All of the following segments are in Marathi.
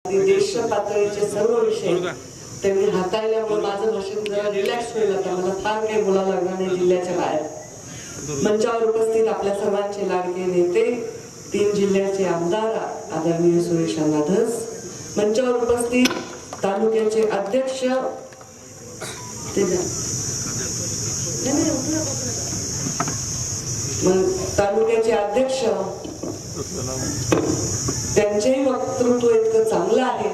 देश पातळीचे सर्व विषय त्यांनी हाताळल्यामुळे माझं भाषण जरा रिलॅक्स होईल. आता मला फार काही बोलावं लागणार नाही जिल्ह्याच्या बाहेर. मंचावर उपस्थित आपल्या सर्वांचे लाडके नेते, 3 जिल्ह्याचे आमदार आदरणीय सुरेश अण्णा धस, मंचावर उपस्थित तालुक्याचे अध्यक्ष, तालुक्याचे अध्यक्ष, त्यांचेही वक्तृत्व इतकं चांगलं आहे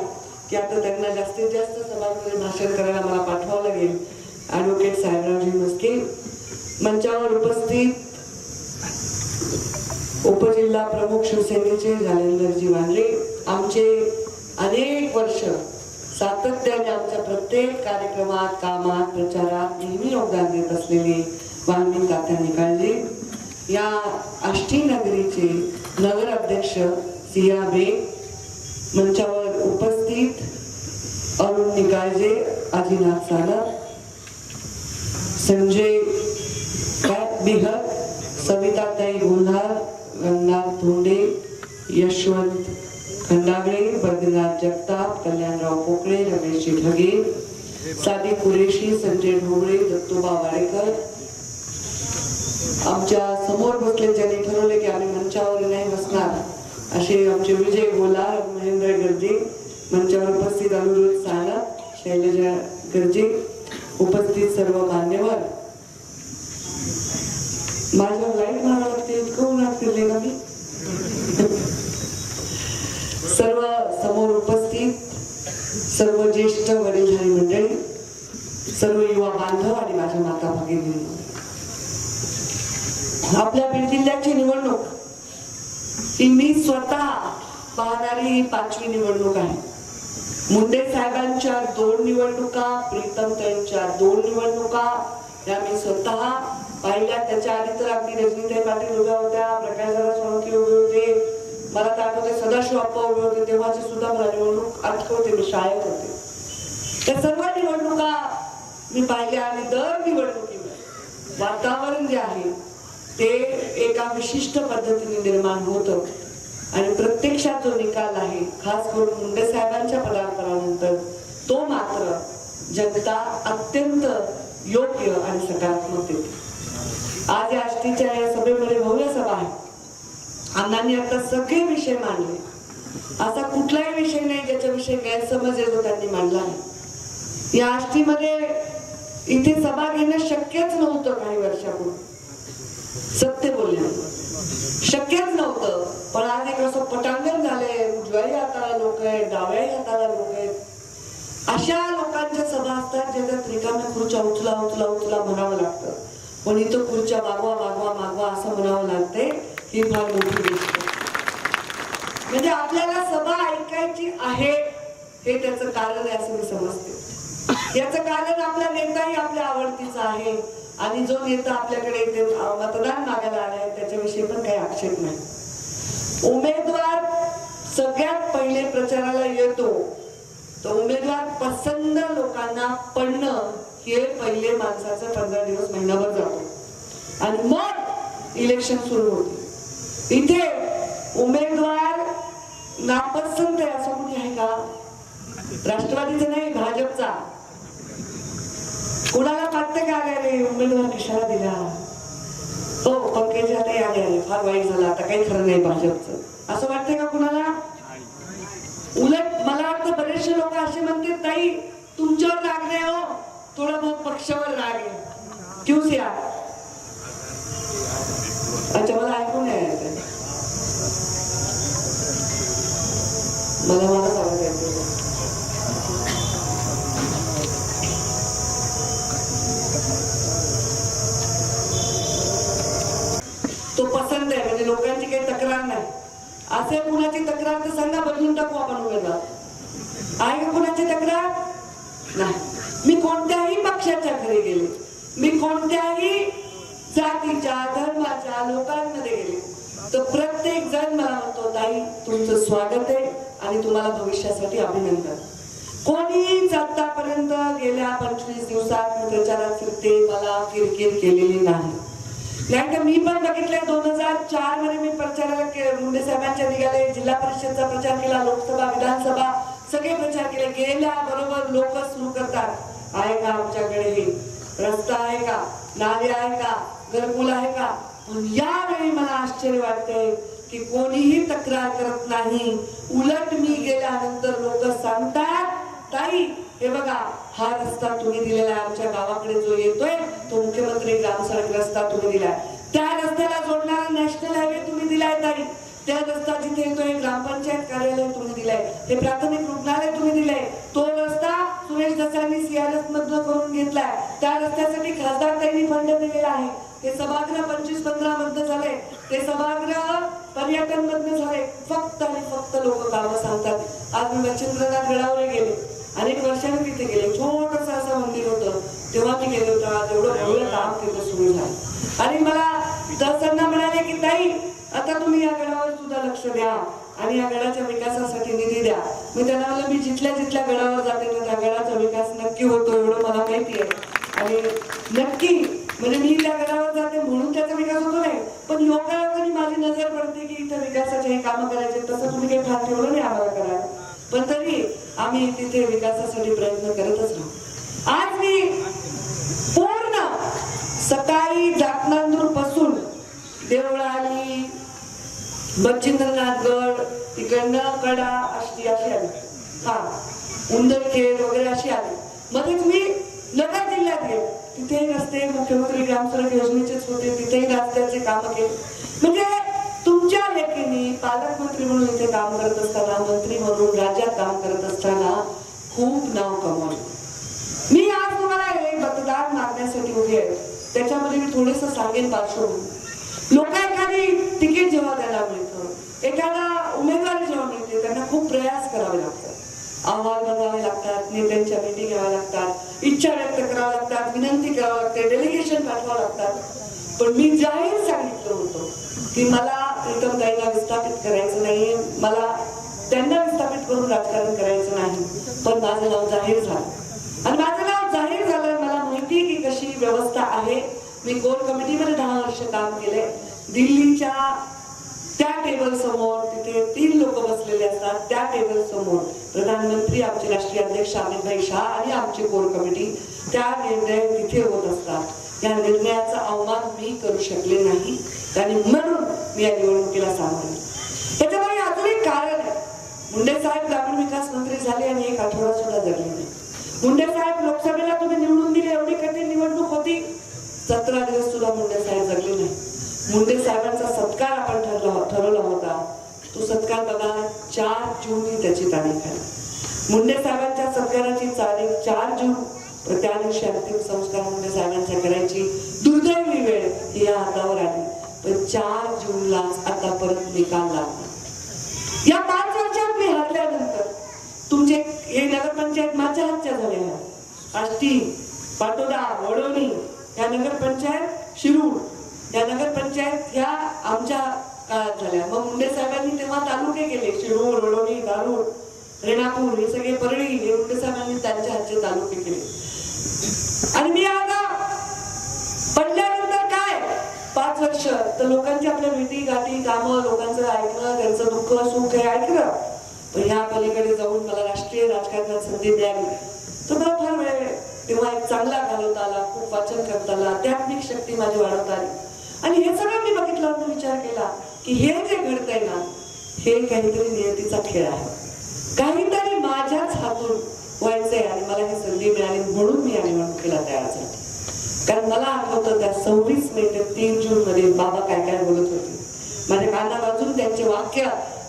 की आता त्यांना जास्तीत जास्त सभांमध्ये भाषण करायला मला पाठवावं लागेल. ॲडव्होकेट साहेबरावजी मस्के, मंचावर उपस्थित उपजिल्हा प्रमुख शिवसेनेचे जालेंदरजी वांद्रे, आमचे अनेक वर्ष सातत्याने आमच्या प्रत्येक कार्यक्रमात, कामात, प्रचारात नेहमी योगदान देत असलेले वाल्मिक तात्या निकाळजे, या आष्टी नगरीचे नगर अध्यक्ष सिया बेग, मंचावर उपस्थित अरुण निकाळजे, आजीनाथ सालर, संजय बिहर, सविताताई गोंधार, रंगनाथ धोंडे, यशवंत खंडागळे, बद्रीनाथ जगताप, कल्याणराव पोकळे, रमेशजी ढगे, सादी कुरेशी, संजय ढोबळे, दत्तोबा वाडेकर, आमच्या समोर बसले ज्यांनी ठरवले की आम्ही मंचावर नाही बसणार असे आमचे विजय गोलार, महेंद्र गर्जे, मंचावर उपस्थित अनुरोध सानप, शैलजा गर्जे, उपस्थित सर्व मान्यवर. माझ्यावर लाईट मारावं लागते, इतकं उन्हात फिरले ना मी. सर्व समोर उपस्थित सर्व ज्येष्ठ वडीलधारी मंडळी, सर्व युवा बांधव आणि माझ्या माता भगिनी, आपल्या बीड जिल्ह्याची निवडणूक ही मी स्वतः पाहणारी 5वी निवडणूक आहे. मुंडे साहेबांच्या 2 निवडणुका, प्रीतम त्यांच्या 2 निवडणुका या मी स्वतः पाहिल्या. त्याच्या आधी तर अगदी रजनीताई पाटील उभ्या होत्या, प्रकाशदादा सोळंकी उभे होते, मला तर आठवते सदाशिव अप्पा उभे होते, तेव्हाची सुद्धा मला निवडणूक आठवते, मी शाळेत होते. त्या सर्व निवडणुका मी पाहिल्या आणि दर निवडणुकीमध्ये वातावरण जे आहे ते एका विशिष्ट पद्धतीने निर्माण होतं आणि प्रत्यक्षात जो निकाल आहे, खास करून मुंडे साहेबांच्या पदार्पणानंतर, तो मात्र जनता अत्यंत योग्य आणि सकारात्मक देते. आज या आष्टीच्या या सभेमध्ये भव्य सभा आहे. अण्णांनी आता सगळे विषय मांडले, असा कुठलाही विषय नाही ज्याच्याविषयी गैरसमज येतो त्यांनी मांडला आहे. या आष्टीमध्ये इथे सभा घेणं शक्यच नव्हतं काही वर्षापूर्वी, सत्य बोलणे शक्यच नव्हतं. पण आज एक असं पटांगण झालंय, उजव्याही हाताला लोक आहेत, डाव्याही हाताला लोक आहेत. अशा लोकांच्या सभा असतात ज्याच्यात रिकाम्या खुर्च्या उचला उचला उचला म्हणावं लागतं, पण इथं खुर्च्या मागवा मागवा मागवा असं म्हणावं लागते. ही फार मोठी गोष्ट. म्हणजे आपल्याला सभा ऐकायची आहे हे त्याचं कारण आहे असं मी समजते. याचं कारण आपला नेताही आपल्या आवडतीचा आहे आणि जो नेता आपल्याकडे इथे मतदान मागायला आलाय त्याच्याविषयी पण काही आक्षेप नाही. उमेदवार सगळ्यात पहिले प्रचाराला येतो तर उमेदवार पसंत लोकांना पडणं हे पहिले माणसाचं 15 दिवस महिनाभर जातो आणि मग इलेक्शन सुरू होते. इथे उमेदवार नापसंत आहे असं कुठे आहे का? राष्ट्रवादीचा नाही, भाजपचा. कुणाला वाटतं का रे उमेदवार कशाला दिला? हो, पंकजाताई आले, फार वाईट झालं, आता काही खरं नाही भाजपचं, असं वाटतंय का कुणाला? उलट मला वाटतं बरेचसे लोक असे म्हणते, ताई तुमच्यावर राग नाही हो, थोडा बहुत पक्षावर राग आहे. क्यों सिया? अच्छा, मला ऐकून नाही येत. मला सांगायचं तो पसंत आहे, म्हणजे लोकांची काही तक्रार नाही. असे कुणाची तक्रार तर सांगा, बदलून टाकू आपण उमेदवार. आहे का कुणाची तक्रार? नाही. मी कोणत्याही पक्षाच्या घरी गेले, मी कोणत्याही जातीच्या धर्माच्या लोकांमध्ये गेले तर प्रत्येक जण मला म्हणतो, ताई तुमचं स्वागत आहे आणि तुम्हाला भविष्यासाठी अभिनंदन. कोणीच आतापर्यंत गेल्या 25 दिवसात मी प्रचारात फिरते मला किरकिर केलेली नाही. नाही मी पण बघितलंय 2004 मध्ये मी प्रचाराला मुंडे साहेबांच्या निघाले, जिल्हा परिषदचा प्रचार केला, लोकसभा विधानसभा सगळे प्रचार केले. गेल्या बरोबर लोक सुरू करतात, आहे का आमच्याकडे हे रस्ता आहे का, नाले आहे का, घरकुल आहे का. पण यावेळी मला आश्चर्य वाटतंय की कोणीही तक्रार करत नाही. उलट मी गेल्यानंतर लोक सांगतात, ताई हे बघा हा रस्ता तुम्ही दिलेला आहे, आमच्या गावाकडे जो येतोय तो मुख्यमंत्री ग्राम सडक रस्ता तुम्ही दिलाय, त्या रस्त्याला जोडणारा नॅशनल हायवे तुम्ही दिलाय ताई, त्या रस्ता जिथे येतोय ग्रामपंचायत कार्यालय तुम्ही दिलंय, ते प्राथमिक रुग्णालय तुम्ही दिलंय, तो रस्ता सुरेश दसांनी सीआरएस मधनं करून घेतलाय, त्या रस्त्यासाठी खासदार ताईंनी फंड दिलेला आहे, ते सभागृह 25-15 मधनं झाले, ते सभागृह पर्यटन मधनं झाले. फक्त आणि फक्त लोक कामं सांगतात. आज मी मच्छिंद्रनाथ गडावर गेले, अनेक वर्षांनी तिथे गेले, छोटस असं मंदिर होतं, तेव्हा मी गेले होतो. आज एवढं भव्य काम तिथे सुरू झालं आणि मला दसांना म्हणाले की ताई आता तुम्ही या गडावर सुद्धा लक्ष द्या आणि या गडाच्या विकासासाठी निधी द्या. मी त्यांना म्हणलं मी जिथल्या जिथल्या गडावर जाते ना त्या गडाचा विकास नक्की होतो एवढं मला माहिती आहे आणि नक्की म्हणजे मी त्या गडावर जाते म्हणून त्याचा विकास होतो नाही, पण योगायोगाने माझी नजर पडते की इथं विकासाचे हे कामं करायचे. तसं तुम्ही काही फार ठेवलं नाही आम्हाला करायला, पण तरी आम्ही तिथे विकासासाठी प्रयत्न करतच राहू. आज मी पूर्ण सकाळी जातनांदूर पासून देवळाली, मच्छिंद्रनाथ गड, तिकडनं कडा अशी आली, हा उंदरखेड वगैरे अशी आली. मध्येच मी नगर जिल्ह्यात गेले, तिथे रस्ते मुख्यमंत्री ग्राम सडक योजनेचेच होते, तिथेही रस्त्याचे काम केले. म्हणजे तुमच्या लेखीने पालकमंत्री म्हणून इथे काम करत असताना, मंत्री म्हणून राज्यात काम करत असताना खूप नाव कमावलं. मी आज तुम्हाला एक मतदान मागण्यासाठी उभी आहे, त्याच्यामध्ये मी थोडंसं सांगेन पार्श्वभूमी. लोक एखादी तिकीट जेव्हा त्याला मिळतं, एखादा उमेदवारी जेव्हा मिळते, त्यांना खूप प्रयास करावे लागतात, अहवाल बनवावे लागतात, नेत्यांच्या भेटी घ्याव्या लागतात, इच्छा व्यक्त कराव्या लागतात, विनंती करावी लागते, डेलिगेशन पाठवावं लागतात. पण मी जाहीर सांगितलं होतं की मला प्रीतम ताईंना विस्थापित करायचं नाही, मला त्यांना विस्थापित करून राजकारण करायचं नाही. पण माझं नाव जाहीर झालं आणि माझं नाव जाहीर झालं. मला माहिती की कशी व्यवस्था आहे. मी कोर कमिटीमध्ये 10 वर्ष काम केले. दिल्लीच्या त्या टेबल समोर तिथे 3 लोक बसलेले असतात, त्या टेबल समोर प्रधानमंत्री, आमचे राष्ट्रीय अध्यक्ष अमित भाई शाह आणि आमची कोर कमिटी त्या निर्णय तिथे होत असतात. या निर्णयाचा अवमान मी करू शकले नाही आणि म्हणून मी या निवडणुकीला सामोरे. त्याच्यामुळे अजून एक कारण आहे. मुंडे साहेब ग्रामीण विकास मंत्री झाले आणि 1 आठवडा सुद्धा जगले नाही. मुंडे साहेब लोकसभेला तुम्ही निवडून दिले, एवढी कठीण निवडणूक होती, 17 दिवस सुद्धा मुंडे साहेब जगले नाही. मुंडे साहेबांचा सत्कार आपण ठरवला होता, तो सत्कार बघा 4 जून त्याची तारीख आहे. मुंडे साहेबांच्या सत्काराची तारीख 4 जून, त्या दिवशी अंतिम संस्कार मुंडे साहेबांच्या करायची दुर्दैवी वेळ ही या हातावर आली. पण 4 जूनला आता परत निकाल लागला. या 5 वर्षात मी हरल्यानंतर तुमचे हे नगरपंचायत माझ्या हातच्या झाल्या. आष्टी, पाटोदा, वडोणी या नगरपंचायत, शिरूर या नगरपंचायत ह्या आमच्या काळात झाल्या. मग मुंडे साहेबांनी तेव्हा तालुके केले, शिरूर, वडोणी, दारूर, रेणापूर हे सगळे, परळी हे मुंडे साहेबांनी त्यांच्या हातचे तालुके केले. आणि मी आता पडल्यानंतर काय 5 वर्ष तर लोकांची आपल्या भेटी गाठी, कामं, लोकांचं ऐकणं, त्यांचं दुःख सुख हे ऐकलं. पण ह्या पलीकडे जाऊन मला राष्ट्रीय राजकारणात संधी मिळाली तर मला फार वेळ तेव्हा एक चांगला घालवता आला, खूप वाचन करता आला, आध्यात्मिक शक्ती माझी वाढवता आली. आणि हे सगळं मी बघितलं आणि विचार केला की हे जे घडतंय ना हे काहीतरी नियतीचा खेळ आहे, काहीतरी माझ्याच हातून व्हायचंय आणि मला ही संधी मिळाली म्हणून मी या निवडणुकीला तयार झाले. कारण मला आठवतं त्या 26 मे ते 3 जून मध्ये बाबा काय काय बोलत होते. माझ्या काना वाजून त्यांचे वाक्य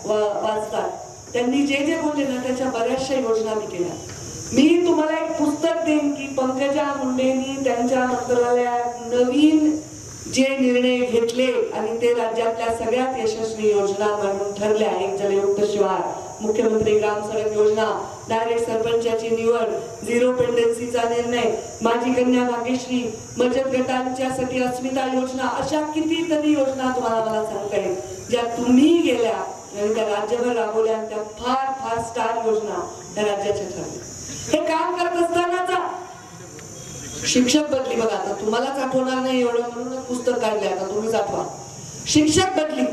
वाचतात. त्यांनी जे जे बोलले ना त्याच्या बऱ्याचशा योजना मी केल्या. मी तुम्हाला एक पुस्तक देईन की पंकजा मुंडेंनी त्यांच्या मंत्रालयात नवीन जे निर्णय घेतले आणि ते राज्यातल्या सगळ्यात यशस्वी योजना म्हणून ठरल्या. एक जलयुक्त शिवार, मुख्यमंत्री ग्राम सडक योजना, डायरेक्ट सरपंचाची निवड, 0 पेंडन्सीचा निर्णय, माझी कन्या भाग्यश्री, बचत गटांच्यासाठी अस्मिता योजना, अशा कितीतरी योजना तुम्हाला मला सांगता येईल ज्या तुम्ही गेल्या आणि त्या राज्यभर राबवल्या. त्या फार फार स्टार योजना त्या राज्याच्या ठरल्या. हे काम करत असतानाचा शिक्षक बदली बघा. आता तुम्हालाच आठवणार नाही एवढं म्हणून पुस्तक काढले, आता तुम्हीच आठवा. शिक्षक बदली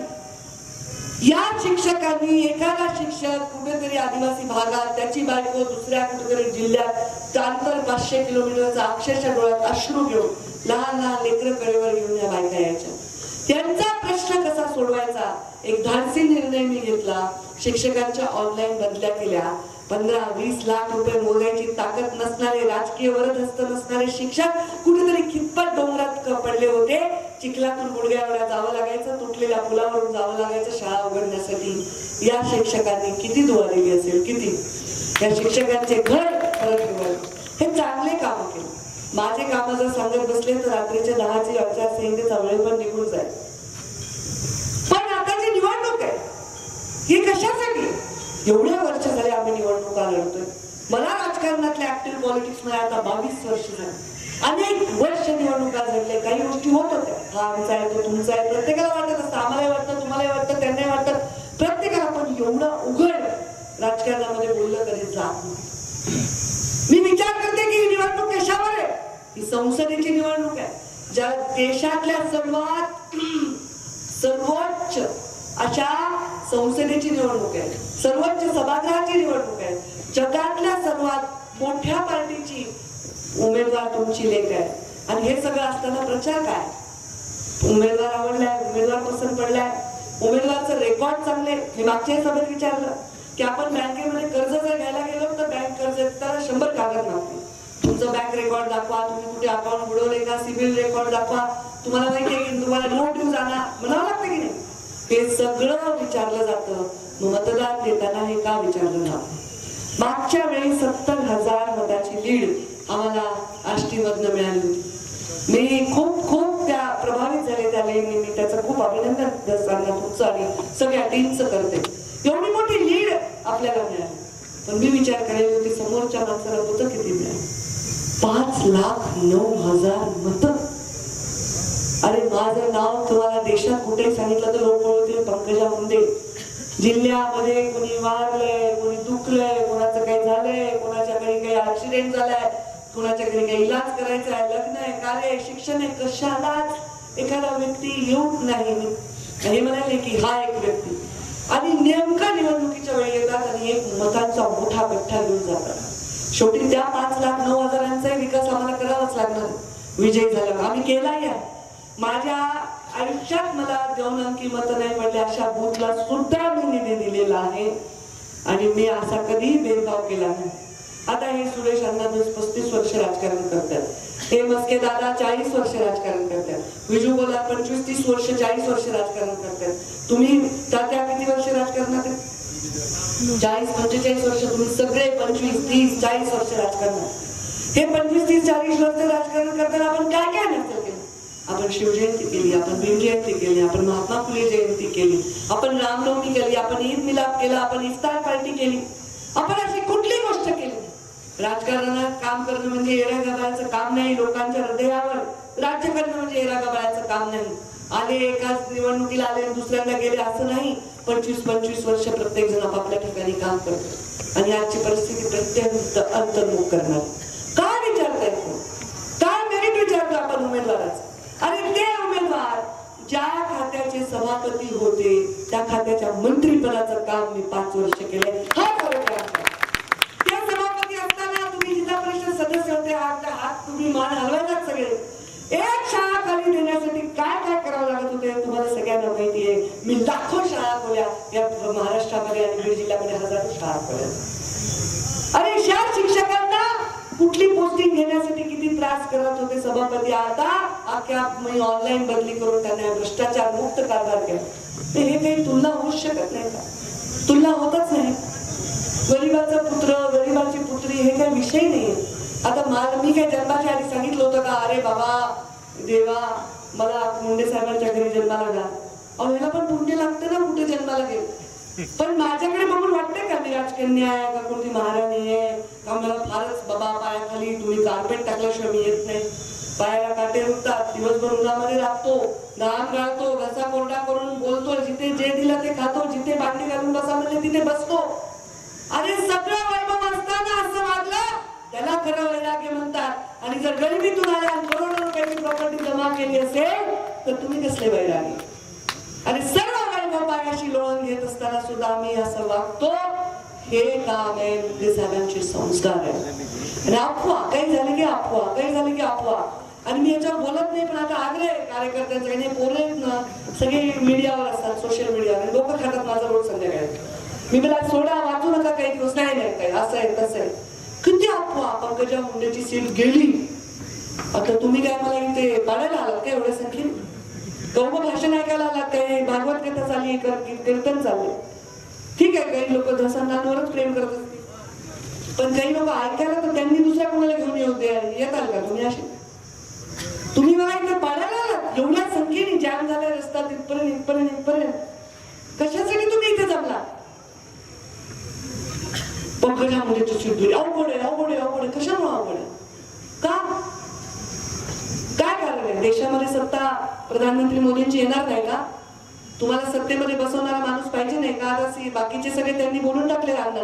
या शिक्षकांनी एखादा शिक्षक कुठेतरी आदिवासी भागात त्याची बायको दुसऱ्या कुठेतरी जिल्ह्यात अंतर 500 किलोमीटरचा अक्षरशः डोळ्यात अश्रू घेऊन लहान लहान लेकरं कडेवर घेऊन या बायका यायच्या. त्यांचा प्रश्न कसा सोडवायचा एक धाडसी निर्णय मी घेतला. शिक्षकांच्या ऑनलाईन बदल्या केल्या. 15-20 लाख रुपये मोजायची ताकद नसणारे राजकीय वरदहस्त नसणारे शिक्षक कुठेतरी कितपत डोंगरात पडले होते. चिखलातून गुडघ्यावर जावं लागायचं, तुटलेल्या पुलावरून जावं लागायचं शाळा उघडण्यासाठी. या शिक्षकांनी किती दुआ दिली असेल, किती या शिक्षकांचे घर परत मिळाले. हे चांगले काम केले. माझे काम जर सांगत बसले तर रात्रीचे 10ची आचारसंहितेचा वेळ पण निघून जाईल. पण आता जी निवडणूक आहे ही कशासाठी? एवढ्या वर्ष झाले आम्ही निवडणुका लढतोय. मला राजकारणातल्या ऍक्टिव्ह पॉलिटिक्स मध्ये आता 22 वर्ष झाली. अनेक वर्ष निवडणुका झडले. काही गोष्टी होत होत्या. हा आमचा आहे, तो तुमचा आहे, प्रत्येकाला वाटत असतं. आम्हालाही वाटतं, तुम्हालाही वाटतं, त्यांनाही वाटतं, प्रत्येकाला. पण एवढं उघड राजकारणामध्ये बोललं कधी जात नाही. मी विचार करते की ही निवडणूक कशावर आहे? ही संसदेची निवडणूक आहे. ज्या देशातल्या सर्वोच्च अशा संसदेची निवडणूक आहे. सर्वोच्च सभागृहाची निवडणूक आहे. जगातल्या सर्वात मोठ्या पार्टीची उमेदवार तुमची लेख आहे. आणि हे सगळं असताना प्रचार काय? उमेदवार आवडलाय, उमेदवार पसंत पडलाय, उमेदवारचं रेकॉर्ड चांगले. मी मागच्या सभेत विचारलं की आपण बँकेमध्ये कर्ज जर घ्यायला गेलो तर बँक कर्ज देताना 100 कागद मागते. तुमचं बँक रेकॉर्ड दाखवा, तुम्ही कुठे अकाउंट बुडवले का, सिबिल रेकॉर्ड दाखवा, तुम्हाला माहिती आहे की तुम्हाला नोट देऊ जाणार म्हणावं लागतं की नाही. हे सगळं विचारलं जातं. मतदान देताना हे का विचारलं जातं? मागच्या वेळी 70,000 मताची लीड आम्हाला आष्टीमधनं मिळाली होती. मी खूप त्या प्रभावित झाले त्या लीडने. मी त्याचं खूप अभिनंदन तुमचं आणि सगळ्या टीमचं करते. एवढी मोठी लीड आपल्याला मिळाली. पण मी विचार करायला होती समोरच्या माणसाला होतं किती मिळालं? 5,09,000 मत. अरे माझं नाव तुम्हाला देशात कुठे सांगितलं तर लोक ओळखतील, पंकजा मुंडे. जिल्ह्यामध्ये कोणी वारलंय, कोणी दुखलंय, कोणाचं काही झालंय, कोणाच्या घरी काही ऍक्सिडेंट झालाय, कोणाच्या घरी काही इलाज करायचा आहे, लग्न आहे, कार्य, शिक्षण आहे, कशालाच एखादा व्यक्ती येऊच नाही. हे म्हणाले की हा एक व्यक्ती. आणि नेमका निवडणुकीच्या वेळी येतात आणि एक मतांचा मोठा गठ्ठा घेऊन जातात. शेवटी त्या 5,09,000 विकास आम्हाला करावाच लागणार. विजय झाला आम्ही केलाय. माझ्या आयुष्यात मला 2 अंकी मत नाही पडले अशा बूथला सुद्धा मी निधी दिलेला आहे. आणि मी असा कधीही भेदभाव केला नाही. आता हे सुरेश अण्णा 35 वर्ष राजकारण करतात. हे मस्के दादा 40 वर्ष राजकारण करतात. विजू बोला 25-30 वर्ष 40 वर्ष राजकारण करतात. तुम्ही तात्या किती वर्ष राजकारणात? 40-45 वर्ष. तुम्ही सगळे 25-30-40 वर्ष राजकारणात. हे 25-30-40 वर्ष राजकारण करताना आपण काय काय नसतं केलं? आपण शिवजयंती केली, आपण भीम जयंती केली, आपण महात्मा फुले जयंती केली, आपण रामनवमी केली, आपण ईद मिलाद केला, आपण इफ्तार पार्टी केली. आपण अशी कुठली गोष्ट केली? राजकारणात काम करणं म्हणजे एरा गबाळाचं काम नाही. लोकांच्या हृदयावर राज्य करणं म्हणजे एरा गबाळाचं काम नाही. आले एकाच निवडणुकीला आले दुसऱ्यांदा गेले असं नाही. 25-25 वर्ष प्रत्येक जण आपापल्या ठिकाणी काम करतो. आणि आजची परिस्थिती प्रत्यंत अंतर्मुख करणार. काय विचारताय? काय मेरिट विचारतो आपण उमेदवाराचं? अरे ते उमेदवार ज्या खात्याचे सभापती होते त्या खात्याच्या मंत्रीपदाचं काम मी 5 वर्ष केले. हा फरक आहे. त्या सभापती असताना तुम्ही जिल्हा परिषद सदस्य होते. हात तुम्ही मान हलवायलाच सगळे. एक शाळा खाली देण्यासाठी काय काय करावं लागत होते तुम्हाला सगळ्यांना माहिती आहे. मी लाखो शाळा खोल्या या महाराष्ट्रामध्ये आणि बीड जिल्ह्यामध्ये हजारो शाळा खोल्या. अरे शा शिक्षकांना कुठली पोस्टिंग घेण्यासाठी किती त्रास करत होते सभापती. आता अख्ख्या ऑनलाईन बदली करून त्यांना भ्रष्टाचार मुक्त कारभार केला. हे काही तुलना होऊ शकत नाही का? तुलना होतच नाही. गरीबाचा पुत्र, गरीबाची पुत्री हे काही विषय नाही. आता मी काय जन्माच्या आधी सांगितलं होतं का अरे बाबा देवा मला मुंडे साहेबांच्या घरी जन्माला घाल? अहो ह्याला पण पुण्य लागतं ना कुठे जन्माला गेलं. पण माझ्याकडे बघून वाटतंय का मी राजकन्या आहे का कोणती महाराणी आहे का? मला फारच बाबा पायाखाली तुम्ही कार्पेट टाकल्याशिवाय मी येत नाही. पायाला काटे रुततात, दिवसभर उन्हामध्ये राहतो, घाम गाळतो, घसा कोरडा करून बोलतो, जिथे जे दिलं ते खातो, जिथे भांडी घालून बसा म्हणजे तिथे बसतो. अरे सगळं वैभव असताना असं वागलं त्याला खरं वैराग्य म्हणतात. आणि जर गरिबीतून आल्या करोडो रुपयाची प्रॉपर्टी जमा केली असेल तर तुम्ही कसले वैराग्य? आणि सर्व वैभव पायाशी लोळून येत असताना सुद्धा आम्ही असं वागतो, हे काम आहे मुंडे साहेबांचे संस्कार आहे. आणि अफवा काही झाले की अफवा, काही झाले की अफवा. आणि मी याच्यावर बोलत नाही, पण आता आग्रह आहे कार्यकर्त्यांचा, काही पोरं आहेत ना सगळे मीडियावर असतात, सोशल मीडियावर डोकं खातात माझं रोज संध्याकाळी. मी मला सोडा, वाचू नका काही दिवस, नाही नाही काही असं आहे तसं आहे. किती अफवा. पंकजा मुंडेची सीट गेली. आता तुम्ही काय मला इथे पाडायला आलात काय एवढ्या संख्येने? कौम भाषण ऐकायला आलात काय? भागवत कथा चालली, कीर्तन चालले. ठीक आहे, काही लोक दसंतांवरच प्रेम करत असतील, पण काही लोक ऐकायला तर त्यांनी दुसऱ्या कोणाला घेऊन येताल का तुम्ही? असे तुम्ही मला इथे पाडायला आलात एवढ्या संख्येने, जॅम झाल्या रस्ता इथपर्यंत. कशासाठी तुम्ही इथे जमला? पंकजा मुंडेची सीट गेली. अवघड आहे. कशामुळे अवघड आहे? का? काय कारण आहे? देशामध्ये सत्ता प्रधानमंत्री मोदींची येणार नाही का? तुम्हाला सत्तेमध्ये बसवणारा माणूस पाहिजे नाही का? आता बाकीचे सगळे त्यांनी बोलून टाकले राहणार.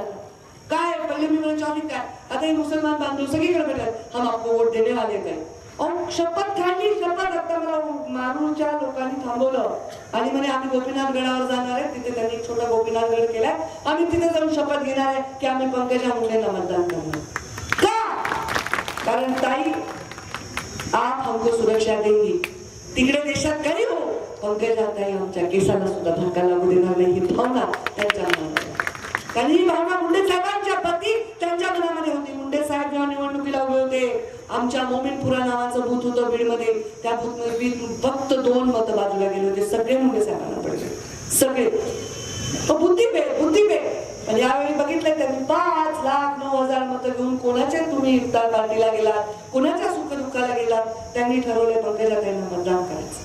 काय पहिले मी म्हणायचे काय, आता हे मुसलमान बांधव सगळीकडे भेटतात, हम आपको वोट देने वाले काय. शपथ खाल्ली, शपथ. आता मला मारूच्या लोकांनी थांबवलं आणि म्हणे आम्ही गोपीनाथ गडावर जाणार आहे. तिथे त्यांनी एक छोटा गोपीनाथ गड केलाय, आम्ही तिथे जाऊन शपथ घेणार आहे की आम्ही पंकजा मुंडेंना मतदान करणार. का? कारण ताई आप हमको सुरक्षा देंगी. तिकडे देशात काही हो, पंकजा ताई आमच्या केसाला सुद्धा धक्का लागू देणार नाही, ही भावना त्यांच्या मनात. कारण ही भावना मुंडे साहेबांच्या पती त्यांच्या मनामध्ये होती. मुंडे साहेब जेव्हा निवडणुकीला उभे होते, आमच्या मोमीनपुरा नावाचं बूथ होतं बीडमध्ये, त्या बूथमध्ये फक्त 2 मतं बाजूला गेले होते. सगळे मुंडे साहेबांना पडले, सगळे. बुद्धिबे. आणि यावेळी बघितलं त्यांनी 5,09,000 मतं घेऊन कोणाच्या तुम्ही इफ्तार पार्टीला गेलात, कोणाच्या सुख दुःखाला गेलात, त्यांनी ठरवले पंकजा ताईंना मतदान करायचं.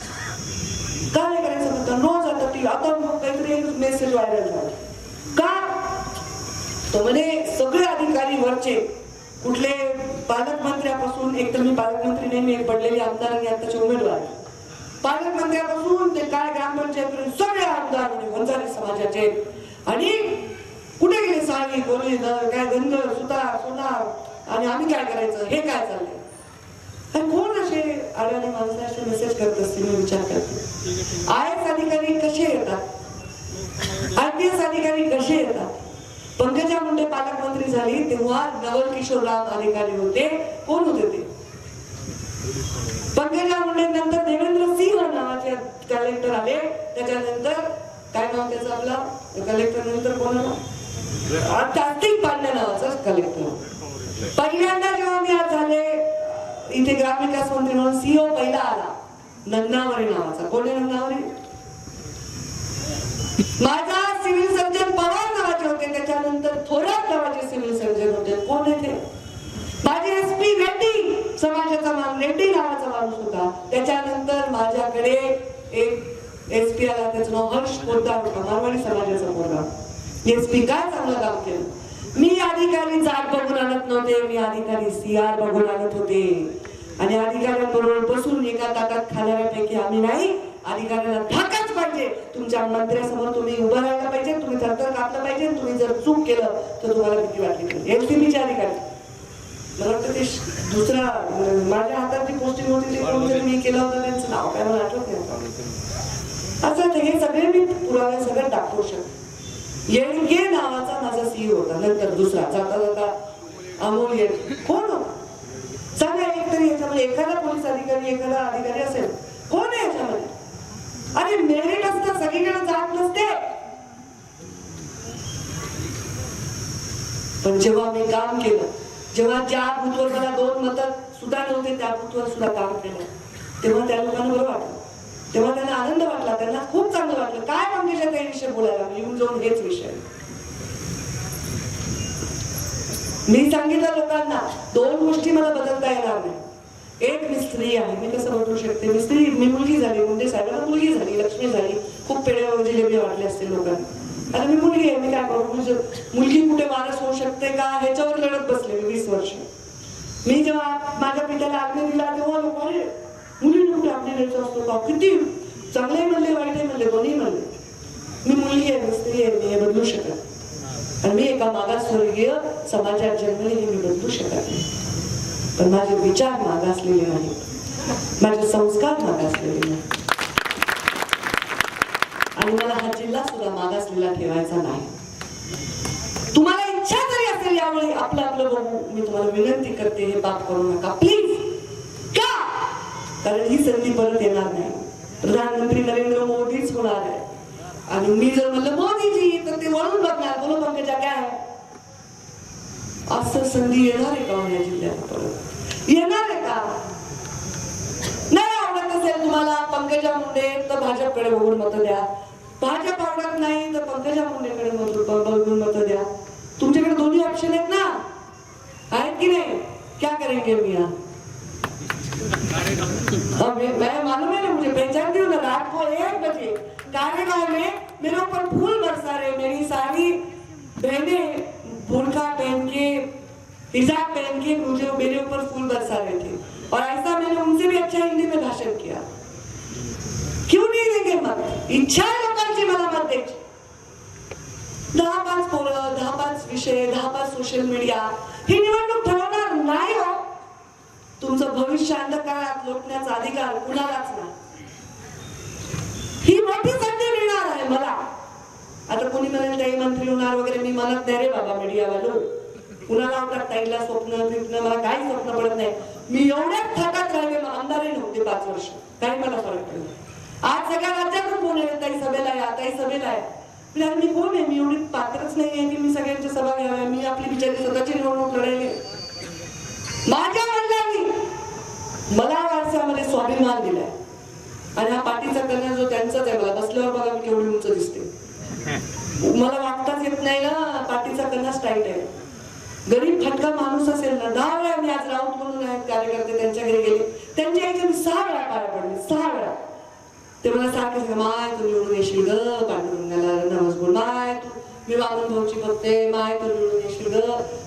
का नाही करायचं मतदान? रोज आता काहीतरी मेसेज व्हायरल झाला. का? तो म्हणे सगळे अधिकारी वरचे, कुठले पालकमंत्र्यापासून, एक तर मी पालकमंत्री नाही, मी एक पडलेले आमदार आणि आताचे उमेदवार, पालकमंत्र्यापासून ते काय ग्रामपंचायत सगळे आमदार वंजारी समाजाचे. आणि कुठे गेले साळी बोलले काय धनगर सुतार सोनार, आणि आम्ही काय करायचं, हे काय चाललंय? कोण असे अडाणी माणसं असे मेसेज करत असतील? मी विचार करते, IAS अधिकारी कसे येतात, IPS अधिकारी कसे येतात? पंकजा मुंडे पालकमंत्री झाली तेव्हा नवल किशोर राम अधिकारी होते. कोण होते ते? पंकजा मुंडे नंतर देवेंद्र सिंह नावाचे कलेक्टर आले. त्याच्यानंतर काय नाव त्याचं आपला कलेक्टर नंतर कोणाला? कार्तिक पांडे नावाचा कलेक्टर. पहिल्यांदा जेव्हा मी आज झाले इथे ग्रामविकास मंत्री म्हणून, CEO पहिला आला नन्नावरे नावाचा. कोण आहे नन्नावरे? माझा सिव्हिल सर्जन पवार नावाचे होते, त्याच्यानंतर थोरात नावाचे सिव्हिल सर्जन होते. कोण आहे ते? माझे SP रेड्डी समाजाचा रेड्डी नावाचा माणूस होता. त्याच्यानंतर माझ्याकडे एक SP आला, त्याचं नाव हर्ष पोद्दार होता, मारवाडी समाजाचा पोरगा. SP काय चांगलं काम केलं. मी अधिकारी जात बघून आणत नव्हते, मी अधिकारी CR बघून आणत होते. आणि अधिकाऱ्यांबरोबर बसून एका ताटात खाणाऱ्यापैकी आम्ही नाही. अधिकाऱ्यांना धाकच पाहिजे. तुमच्या मंत्र्यासमोर तुम्ही उभं राहायला पाहिजे, तुम्ही थरथर कापलं पाहिजे. तुम्ही जर चूक केलं तर तुम्हाला भीती वाटली पाहिजे. LCBचे अधिकारी, मला वाटतं ते दुसरा माझ्या हातात जी पोस्टिंग होती ते कोणतरी मी केलं होतं, त्यांचं नाव काय मला आठवत नाही. असं हे सगळे मी पुरावे सगळं दाखवू शकतो. येडगे नावाचा माझा CEO होता, नंतर दुसरा जाता अमोल येडगे. कोण होता सांगा? एक तरी याच्यामध्ये एखादा पोलीस अधिकारी, एखादा अधिकारी असेल, कोण आहे याच्यामध्ये? अरे मेरिट असतं, सगळीकडे जात नसते. पण जेव्हा मी काम केलं, जेव्हा ज्या बूथवर मला 2 मतं सुद्धा नव्हते त्या बूथवर सुद्धा काम केलं, तेव्हा त्या लोकांना बरं वाटलं, तेव्हा त्यांना आनंद वाटला, त्यांना खूप चांगलं वाटलं. काय पंकजा ताई विषय बोलायला येऊन जाऊन हेच विषय. मी सांगितलं लोकांना 2 गोष्टी मला बदलता येणार नाही. एक, मी स्त्री आहे, मी कसं बदलू शकते? मी स्त्री, मी मुलगी झाली, मुंडे साहेबांना मुलगी झाली, लक्ष्मी झाली, खूप पेढे जिलेबी वाटले असतील लोकांना. आता मी मुलगी आहे, मी काय करू? मुलगी कुठे माणूस होऊ शकते का ह्याच्यावर लढत बसले मी 20 वर्ष. मी जेव्हा माझ्या पित्याला आज्ञा दिला तेव्हा लोक मुलीने कुठे आज्ञा द्यायचा असतो का? किती चांगले म्हणले, वाईटही म्हणले, दोन्ही म्हणले. मी मुलगी आहे, मी स्त्री आहे, मी हे बदलू शकत. आणि मी एका मागासवर्गीय समाजात जन्मले, हे मी बदलू शकत नाही. पण माझे विचार मागासलेले नाही, माझे संस्कार मागासलेले नाही. आणि मला हा जिल्हा सुद्धा मागासलेला ठेवायचा नाही. तुम्हाला इच्छा जरी असेल यावेळी आपलं आपलं बघू, मी तुम्हाला विनंती करते हे पाप करू नका प्लीज. का? कारण ही संधी परत येणार नाही. प्रधानमंत्री नरेंद्र मोदीच होणार आहे आणि मी जर म्हणलं मोदीजी तर ते वळून बघणार, बोलो पंकजा काय आहे. असं संधी येणार आहे का या जिल्ह्यात परत? येणार आहे का? नाही आवडत असेल तुम्हाला पंकजा मुंडे तर भाजपकडे बघून मत द्या. भाजप आवडत नाही तर पंकजा मुंडेकडे बघून मत द्या. तुमच्याकडे दोन्ही ऑप्शन आहेत ना, आहेत की नहीं? क्या करेंगे मियाँ? मैं मालूम है ना, मुझे पहचानती हूँ ना. रात को 1 बजे कार्यगांव में मेरे ऊपर फूल बरसा रहे. मेरी सारी बहनें बुर्का पहन के, हिजाब पहन के मुझे मेरे ऊपर फूल बरसा रहे थे. और ऐसा मैंने उनसे भी अच्छा हिंदी में भाषण किया. क्यों नहीं देंगे मत? इच्छा है लोकांची मला मत द्यायची. 10-5 पोरं, 10-5 विषय, 10-5 सोशल मीडिया ही निवडणूक ठरवणार नाही हो. तुमचं भविष्य अंधकारात लोटण्याचा अधिकार कुणालाच नाही. ही मोठी संधी मिळणार आहे मला. आता कोणी म्हणेल ताई मंत्री होणार वगैरे, मी म्हणत नाही रे बाबा मीडियावालो. कुणाला होतात ताईला स्वप्न बिप्न, मला काही स्वप्न पडत नाही. मी एवढ्याच थाटात राहिले, आमदारही नव्हते 5 वर्ष, काही मला फरक पडला. आज सगळ्या राज्यातून फोन येईल ताई सभेला या, ताई सभेला आहे. मी कोण आहे? मी एवढी पात्रच नाही आहे की मी सगळ्यांच्या सभा घ्याव्या. मी आपली बिचारी स्वतःची निवडणूक लढायली. माझ्या वडिलांनी मला वारसामध्ये स्वाभिमान दिलाय आणि हा पाठीचा कन्या जो त्यांचाच आहे. मला बसल्यावर बघा मी केवढी उंच दिसते. मला वागताच येत नाही ना, पाठीचा कन्याच टाईट आहे. गरीब फटका माणूस असेल ना, 10 वेळा मी आज राऊत म्हणून आहेत कार्यकर्ते त्यांच्या घरी गेले, त्यांच्या याच्या मी 6 वेळा पाया पडले. 6 वेळा ते मला सारखे सांगा, माय तू निवडून येशील ग, पांडुरंगाला नमस बोल, माय तू मी वामन भाऊची बघते, माय तू निवडून येशील ग,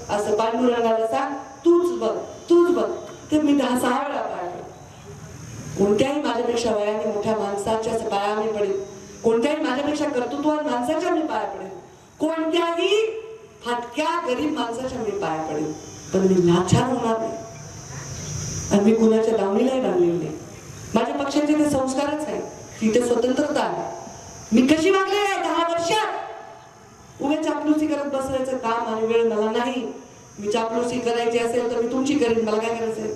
असं पांडुरंगाला सांग, तूच बघ तूच बघ. ते मी 10-6 वेळा पाया पडले. कोणत्याही माझ्यापेक्षा वयाने मोठ्या माणसाच्या पाया मी पडेल. कोणत्याही माझ्यापेक्षा कर्तृत्वान माणसाच्या मी पाया पडेल. कोणत्याही फाटक्या गरीब माणसाच्या मी पाया पडेल. पण मी लाचार होणार नाही आणि मी कुणाच्या दावणीलाही लागलेली नाही. माझ्या पक्षाचे ते संस्कारच आहे, तिथे स्वतंत्रता आहे. मी कशी वागले 10 वर्षात उभे चापलुसी करत बसण्याचं काम आणि वेळ मला नाही. मी चापलुसी करायची असेल तर मी तुमची करेन, मला काय करायचंय?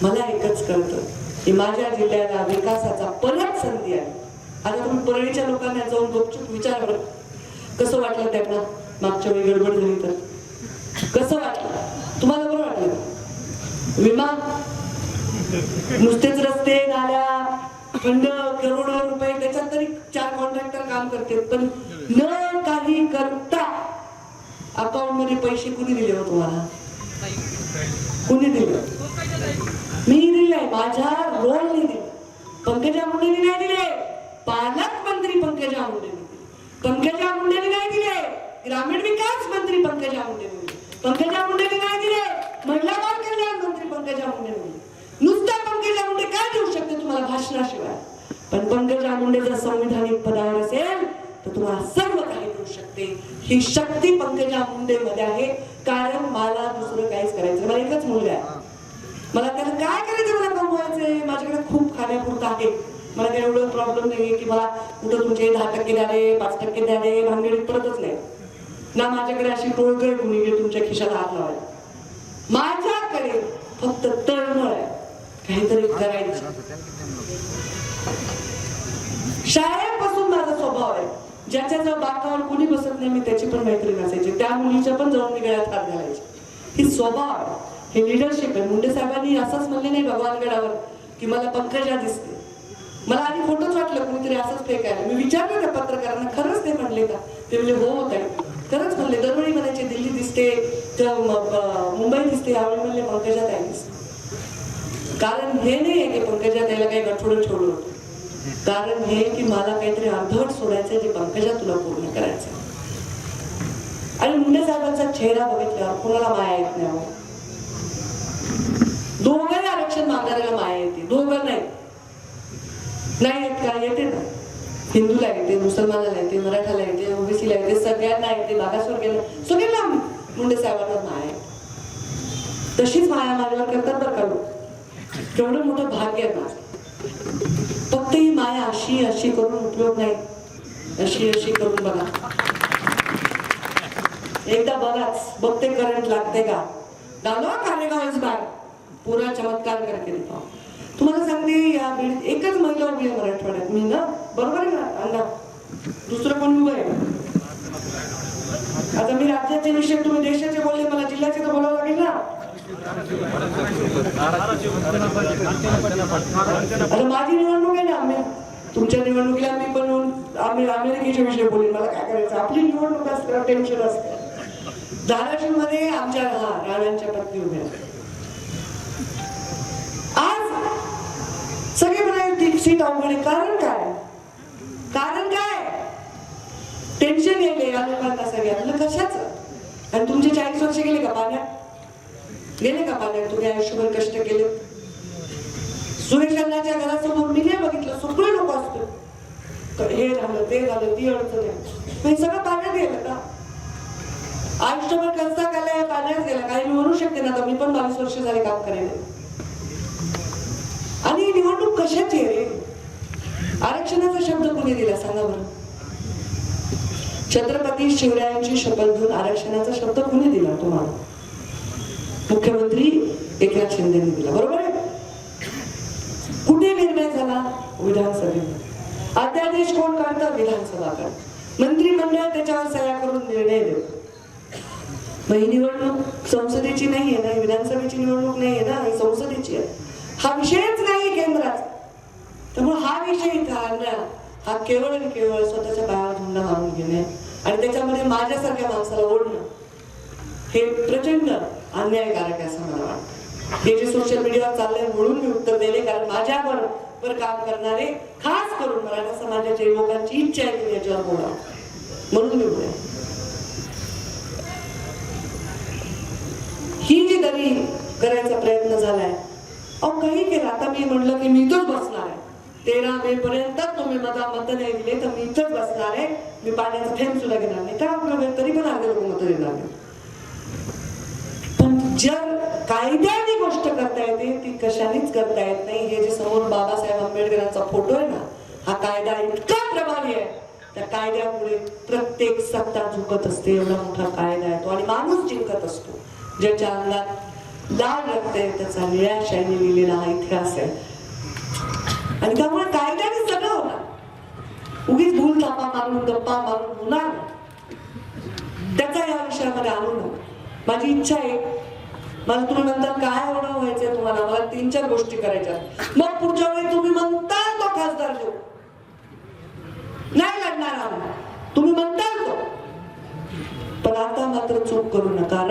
मला एकच कळतं की माझ्या जिल्ह्याला विकासाचा परत संधी आहे. आता तुम्ही परळीच्या लोकांना जाऊन गुपचूप विचारा बरं, कसं वाटलं त्यांना मागच्या वेळी गडबड झाली तर? कसं वाटलं तुम्हाला? बरं वाटलं? विमा नुसतेच रस्ते नाल्या खंड करोडो रुपये त्याच्यात तरी 4 कॉन्ट्रॅक्टर काम करते, पण न काही करता अकाउंट मध्ये पैसे कुणी दिले हो तुम्हाला? कुणी दिले? मी दिले, माझ्या रोलने दिले. पंकजा मुंडेने नाही दिले. पालकमंत्री पंकजा मुंडेने दिले. पंकजा मुंडेने नाही दिले. ग्रामीण विकास मंत्री पंकजा मुंडेने दिले. पंकजा मुंडेने नाही दिले. महिला बाल कल्याण मंत्री पंकजा मुंडेने दिले. नुसता पंकजा मुंडे काय देऊ शकते तुम्हाला भाषणाशिवाय? पण पंकजा मुंडे जर संविधानिक पदावर असेल तर तुम्हाला सर्व काही मिळू शकते. ही शक्ती पंकजा मुंडे मध्ये आहे. कारण मला दुसरं काहीच करायचं, मला एकच मुलगा आहे. मला त्याला काय करायचं? मला कमवायचंय. माझ्याकडे खूप खाण्यापुरतं आहे. मला काही एवढं प्रॉब्लेम नाहीये की मला कुठं तुमचे 10% द्याले, 5% द्याले, भानगडीत पडतच नाही ना. माझ्याकडे अशी टोळकळ कुणी तुमच्या खिशाला हात लावायला. माझ्याकडे फक्त तळमळ आहे काहीतरी करायचं. शाळेपासून माझा स्वभाव आहे, ज्याच्या जवळ बाकावर कुणी बसत नाही मी त्याची पण मैत्रीण असायची, त्या मुलीच्या पण जाऊन मी गळ्यात हात घालायचे. ही स्वभाव, हे लिडरशिप आहे. मुंडे साहेबांनी असंच म्हणले नाही भगवानगडावर की मला पंकजा दिसते. मला आधी खोटंच वाटलं, कुणीतरी असंच फेकायला. मी विचारलं त्या पत्रकारांना, खरंच ते म्हणले का? ते म्हणले हो होत आहे. खरंच म्हणले. दरवेळी म्हणायचे दिल्ली दिसते तर मुंबई दिसते, यावेळी म्हणले पंकजा ताई दिसते. कारण हे नाही की पंकजा ताईला काही गठोडं ठेवलं होतं. कारण हे की मला काहीतरी अर्धवट सोडायचं जे पंकजा तुला पूर्ण करायचं. आणि मुंडे साहेबांचा चेहरा बघितल्यावर कोणाला माया येत नाही. दोघंही आरक्षण मागणाऱ्याला माया येते, दोघं नाही येत का? येते ना. हिंदूला येते, मुसलमानाला येते, मराठाला येते, ओबीसीला येते, सगळ्यांना येते, मागासवर्गीयांना, सगळ्यांना मुंडे साहेबांना माया आहे. तशीच माया माझ्यावर करतात बरं का लोक. केवढं मोठं भाग्य आहे माझं. फक्त ही माया अशी करून उपयोग नाही. अशी अशी करून बघा, एकदा बघाच, बघते करंट लागते का. डालो कारेगाव इस बार पुरा चमत्कार करके दिखाओ. तुम्हाला सांगते या बीड एकच महिला उभी आहे मराठवाड्यात, मी ना, बरोबर आहे ना अण्णा, दुसरं कोण उभं आहे. आता मी राज्याचे विषय, तुम्ही देशाचे बोलले, मला जिल्ह्याचे तर बोलावं लागेल ना. आता माझी निवडणूक आहे ना, आम्ही तुमच्या निवडणुकीला मी पण आम्ही अमेरिकेच्या विषयी बोलेन, मला काय करायचं. आपली निवडणूक असते, टेन्शन असते. धाराशिव मध्ये आमच्या राणांच्या पत्नी उभ्या, आज सगळे म्हणाले सीट अवघड आहे. कारण काय, कारण काय, टेन्शन येते या लोकांना सगळ्यांना कशाच. आणि तुमचे 40 वर्ष गेले का पाण्यात, गेले का पाण्यात. तुम्ही आयुष्यभर कष्ट केले. सुरेश अण्णाच्या घरासमोर मी नाही बघितलं, सगळे लोक असतो, हे झालं ते झालं, ती अडचण आहे, सगळं पाण्यात गेलं का. आयुष्यभर कसा केलाय, पाण्यात गेला. काही मी म्हणू शकते ना, तर मी पण 22 वर्ष झाले काम करायला. आणि निवडणूक कशाची आहे. आरक्षणाचा शब्द कोणी दिला सांगा बरं. छत्रपती शिवरायांची शपथ घेऊन आरक्षणाचा शब्द कोणी दिला तुम्हाला. मुख्यमंत्री एकनाथ शिंदेने दिला, बरोबर आहे. कुठे निर्णय झाला, विधानसभेत. अध्यादेश कोण काढतं, विधानसभा काढतं. मंत्रिमंडळ त्याच्यावर सह्या करून निर्णय देतो. मग ही निवडणूक संसदेची नाहीये ना, विधानसभेची निवडणूक नाहीये ना, ही संसदेची आहे. हा विषयच नाही केंद्राचा. त्यामुळे हा विषय इथं आणणं हा केवळ आणि केवळ स्वतःच्या पायावर धुंडा मारून घेणे आणि त्याच्यामध्ये माझ्यासारख्या माणसाला ओढणं हे प्रचंड अन्यायकारक आहे असं मला वाटतं. हे जे सोशल मीडियावर चाललंय म्हणून मी उत्तर दिले, कारण माझ्याबरोबर काम करणारे खास करून मराठा समाजाच्या युवकांची इच्छा आहे की याच्यावर बोलावं, म्हणून मी बोलले. ही जी दरी करायचा प्रयत्न झालाय, अहो काही केलं. आता मी म्हटलं की मी इथंच बसणार आहे, 13 मे पर्यंत तुम्ही मत नाही दिले तर मी इथंच बसणार आहे, मी पाण्याचा थेंब सुद्धा घेणार नाही. काय आपलं तरी पण अर्धे लोक मत देणार नाही. पण जर कायद्याने गोष्ट करता येते ती कशानेच करता येत नाही. हे जे समोर बाबासाहेब आंबेडकरांचा फोटो आहे ना, हा कायदा इतका प्रभावी आहे. त्या कायद्यामुळे प्रत्येक सत्ता झुकत असते. एवढा मोठा कायदा आहे तो, आणि माणूस जिंकत असतो. ज्याच्या अंगात लाल रक्त आहे त्याचा निळ्या शाईने लिहिलेला हा इतिहास आहे. आणि त्यामुळे कायद्याने सगळं होणार. उगीच भूल थापा मारून गप्पा मारून होणार त्याचा या विषयामध्ये आणू नका. माझी इच्छा आहे, मला तुम्ही नंतर काय होणं व्हायचंय तुम्हाला, मला 3-4 गोष्टी करायच्या. मग पुढच्या वेळी तुम्ही म्हणताल तो खासदार देऊ, नाही लढणार आम्ही, तुम्ही म्हणताल तो. पण आता मात्र चूक करू नका.